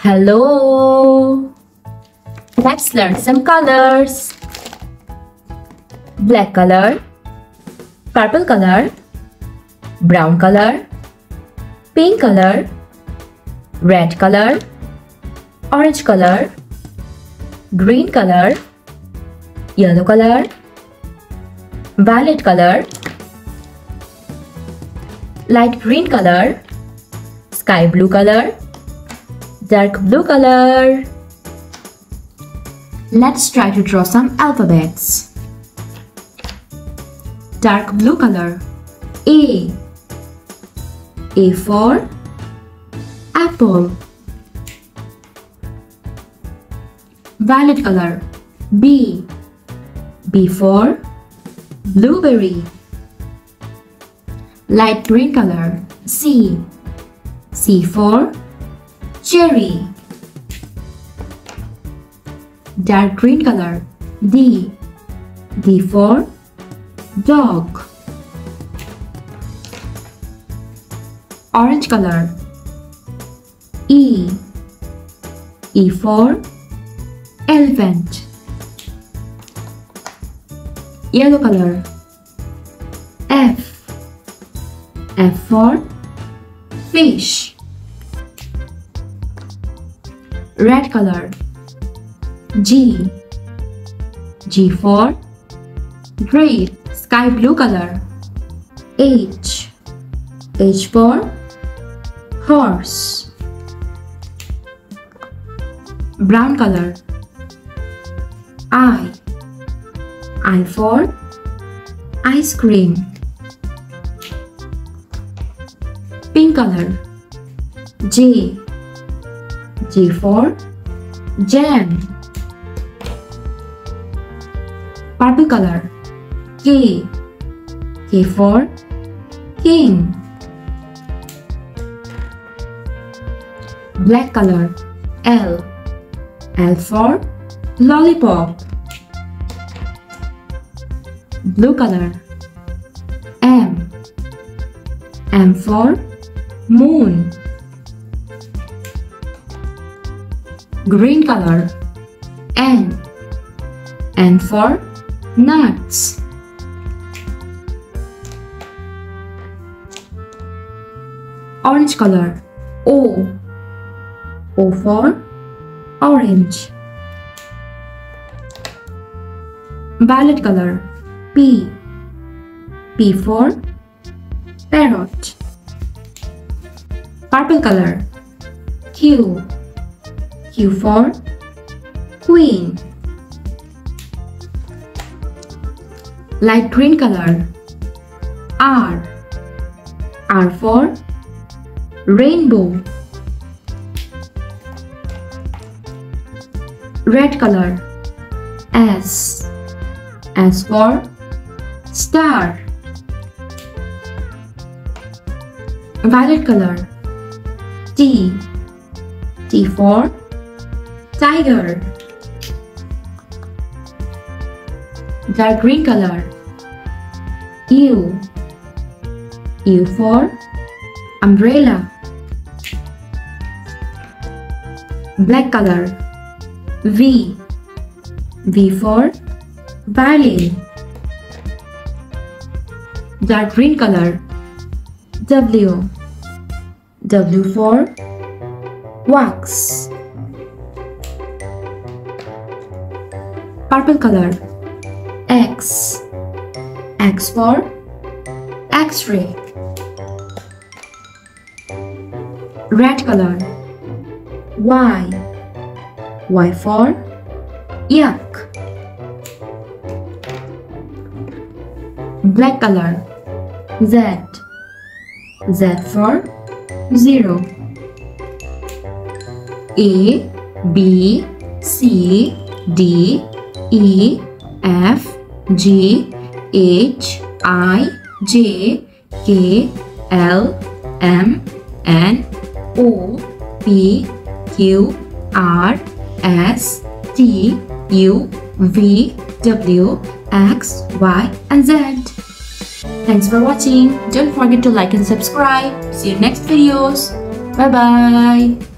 Hello! Let's learn some colors. Black color, purple color, brown color, pink color, red color, orange color, green color, yellow color, violet color, light green color, sky blue color, dark blue color. Let's try to draw some alphabets. Dark blue color, A. A for apple. Violet color, B. B for blueberry. Light green color, C. C for cherry. Dark green color, D. D for dog. Orange color, E. E for elephant. Yellow color, F. F for fish. Red color, G. G for grape. Sky blue color, H. H for horse. Brown color, I. I for ice cream. Pink color, J. J for jam. Purple color, K. K for king. Black color, L. L for lollipop. Blue color, M. M for moon. Green color, N. N for nuts. Orange color, O. O for orange. Violet color, P. P for parrot. Purple color, Q. Q for queen. Light green color, R. R for rainbow. Red color, S. S for star. Violet color, T. T for tiger. Dark green color, U. U for umbrella. Black color, V. V for violin. Dark green color, W. W for wax. Purple color, X. X for X-ray. Red color, Y. Y for yak. Black color, Z. Z for zero. A, B, C, D, E, F, G, H, I, J, K, L, M, N, O, P, Q, R, S, T, U, V, W, X, Y, and Z. Thanks for watching. Don't forget to like and subscribe. See you next videos. Bye bye.